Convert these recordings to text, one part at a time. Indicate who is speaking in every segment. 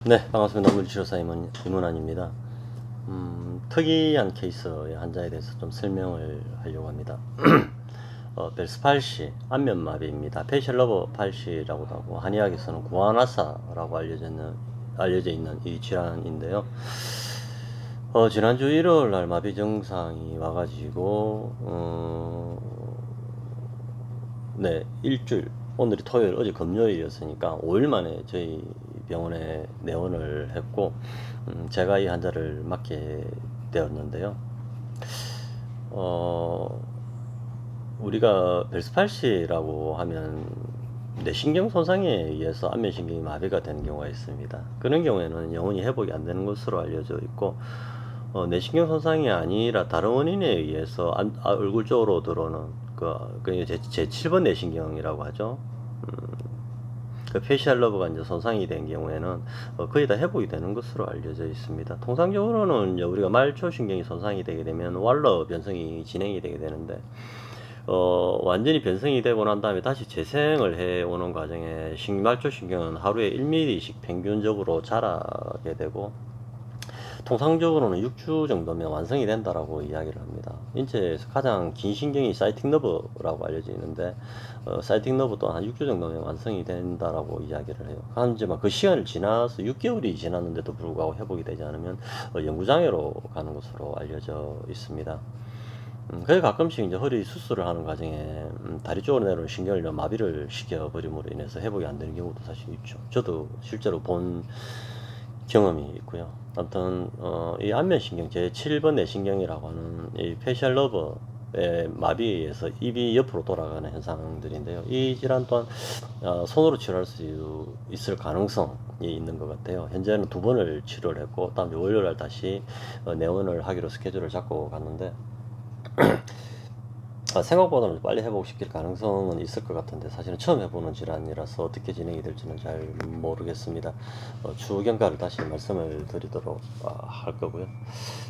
Speaker 1: 네, 반갑습니다. 물리치료사 임은환입니다. 특이한 케이스의 환자에 대해서 좀 설명을 하려고 합니다. 벨스 팔시, 안면마비입니다. 페이셜 러버 팔시라고도 하고, 한의학에서는 구아나사라고 알려져 있는 이 질환인데요. 지난주 일요일 날 마비 증상이 와가지고, 네, 일주일, 오늘이 토요일, 어제 금요일이었으니까 5일 만에 저희 병원에 내원을 했고, 제가 이 환자를 맡게 되었는데요. 우리가 벨스팔시라고 하면 뇌신경 손상에 의해서 안면신경이 마비가 되는 경우가 있습니다. 그런 경우에는 영원히 회복이 안 되는 것으로 알려져 있고, 뇌신경 손상이 아니라 다른 원인에 의해서 얼굴 쪽으로 들어오는 제7번 뇌신경이라고 하죠. 그 페이셜 러브가 이제 손상이 된 경우에는 거의 다 회복이 되는 것으로 알려져 있습니다. 통상적으로는 우리가 말초신경이 손상이 되게 되면 왈러 변성이 진행이 되게 되는데, 완전히 변성이 되고 난 다음에 다시 재생을 해 오는 과정에 말초신경은 하루에 1mm씩 평균적으로 자라게 되고, 통상적으로는 6주 정도면 완성이 된다라고 이야기를 합니다. 인체에서 가장 긴 신경이 사이틱 너브라고 알려져 있는데, 사이틱 너브 또한 한 6주 정도면 완성이 된다라고 이야기를 해요. 하지만 그 시간을 지나서 6개월이 지났는데도 불구하고 회복이 되지 않으면 연구장애로 가는 것으로 알려져 있습니다. 그게 가끔씩 이제 허리 수술을 하는 과정에 다리 쪽으로 내려오는 신경을 마비를 시켜버림으로 인해서 회복이 안 되는 경우도 사실 있죠. 저도 실제로 본 경험이 있고요. 아무튼 이 안면신경 제7번 뇌신경이라고 하는 이 페이셜 러버의 마비에 의해서 입이 옆으로 돌아가는 현상들인데요. 이 질환 또한 손으로 치료할 수 있을 가능성이 있는 것 같아요. 현재는 2번을 치료를 했고, 다음 주 월요일 다시 내원을 하기로 스케줄을 잡고 갔는데, 생각보다는 빨리 회복시킬 가능성은 있을 것 같은데, 사실은 처음 해보는 질환이라서 어떻게 진행이 될지는 잘 모르겠습니다. 추경과를 다시 말씀을 드리도록 할 거고요.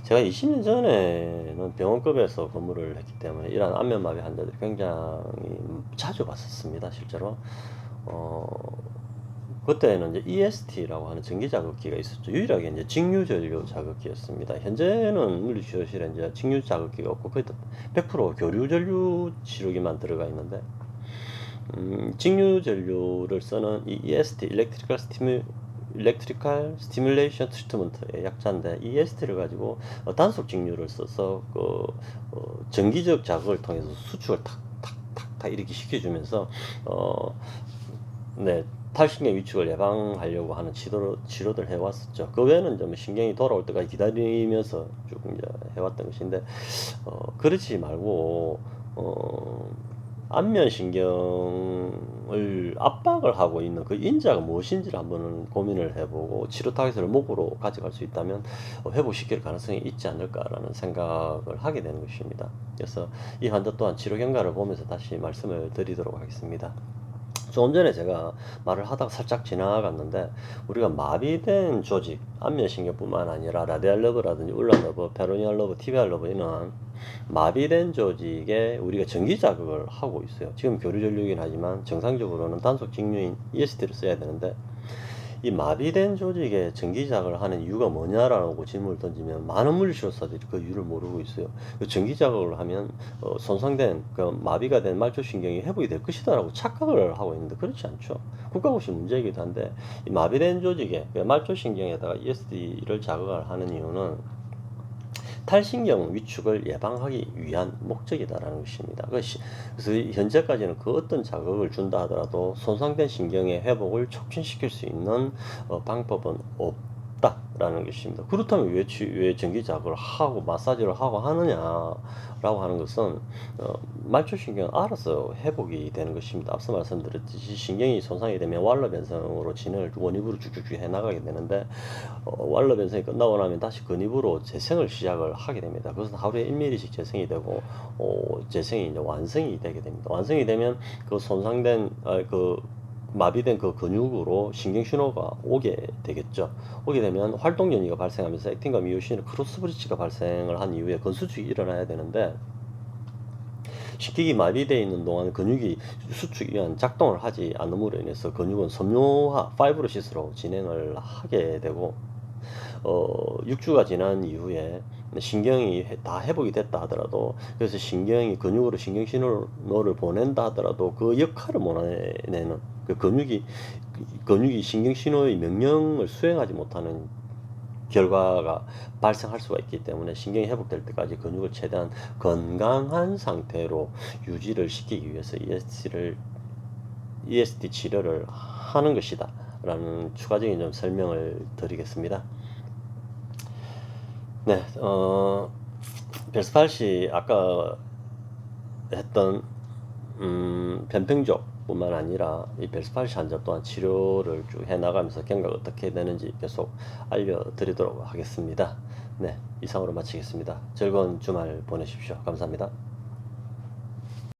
Speaker 1: 제가 20년 전에는 병원급에서 근무를 했기 때문에 이러한 안면마비 환자들이 굉장히 자주 봤었습니다, 실제로. 그때는 이제 EST라고 하는 전기 자극기가 있었죠. 유일하게 이제 직류 전류 자극기였습니다. 현재는 물리치료실에 이제 직류 자극기가 없고 거의 100% 교류 전류 치료기만 들어가 있는데, 직류 전류를 쓰는 이 EST, 일렉트리컬 스티뮬레이션 트리트먼트의 약자인데, EST를 가지고 단속 직류를 써서 전기적 자극을 통해서 수축을 탁탁탁탁 이렇게 시켜주면서 네, 탈신경 위축을 예방하려고 하는 치료들 해왔었죠. 그 외에는 좀 신경이 돌아올 때까지 기다리면서 조금 이제 해왔던 것인데, 그렇지 말고, 안면신경을 압박을 하고 있는 그 인자가 무엇인지를 한번 고민을 해보고 치료 타겟을 목으로 가져갈 수 있다면 회복시킬 가능성이 있지 않을까라는 생각을 하게 되는 것입니다. 그래서 이 환자 또한 치료 경과를 보면서 다시 말씀을 드리도록 하겠습니다. 좀 전에 제가 말을 하다가 살짝 지나갔는데, 우리가 마비된 조직, 안면신경뿐만 아니라 라디알 러브라든지 울nar 러브, 페로니알 러브, 티비알 러브, 이런 마비된 조직에 우리가 전기 자극을 하고 있어요. 지금 교류 전류이긴 하지만 정상적으로는 단속 직류인 EST를 써야 되는데, 이 마비된 조직에 전기자극을 하는 이유가 뭐냐라고 질문을 던지면 많은 물리치료사들이 그 이유를 모르고 있어요. 그 전기자극을 하면 손상된 그 마비가 된 말초신경이 회복이 될 것이다라고 착각을 하고 있는데, 그렇지 않죠. 국가고시 문제이기도 한데, 이 마비된 조직에 말초신경에다가 ESD를 자극을 하는 이유는 탈신경 위축을 예방하기 위한 목적이다라는 것입니다. 그래서 현재까지는 그 어떤 자극을 준다 하더라도 손상된 신경의 회복을 촉진시킬 수 있는 방법은 없다라는 것입니다. 그렇다면 왜 전기 자극을 하고 마사지를 하고 하느냐라고 하는 것은 말초신경은 알아서 회복이 되는 것입니다. 앞서 말씀드렸듯이 신경이 손상이 되면 왈러 변성으로 진행을 원입으로 쭉쭉쭉 해나가게 되는데, 왈러 변성이 끝나고 나면 다시 근입으로 재생을 시작을 하게 됩니다. 그것은 하루에 1mm씩 재생이 되고, 재생이 이제 완성이 되게 됩니다. 완성이 되면 그 손상된 마비된 그 근육으로 신경 신호가 오게 되겠죠. 오게 되면 활동 연이가 발생하면서 액틴과 미오신의 크로스 브릿지가 발생을 한 이후에 건수축이 일어나야 되는데, 식기기 마비되어 있는 동안 근육이 수축이 위한 작동을 하지 않음으로 인해서 근육은 섬유화, 파이브로시스로 진행을 하게 되고 6주가 지난 이후에 신경이 다 회복이 됐다 하더라도, 그래서 신경이 근육으로 신경 신호를 보낸다 하더라도 그 역할을 못 해내는, 그 근육이 신경 신호의 명령을 수행하지 못하는 결과가 발생할 수가 있기 때문에, 신경이 회복될 때까지 근육을 최대한 건강한 상태로 유지를 시키기 위해서 EST 치료를 하는 것이다 라는 추가적인 좀 설명을 드리겠습니다. 네, 벨스팔시 아까 했던 변평족 뿐만 아니라 이 벨스팔시 환자 또한 치료를 쭉 해나가면서 경과가 어떻게 되는지 계속 알려드리도록 하겠습니다. 네, 이상으로 마치겠습니다. 즐거운 주말 보내십시오. 감사합니다.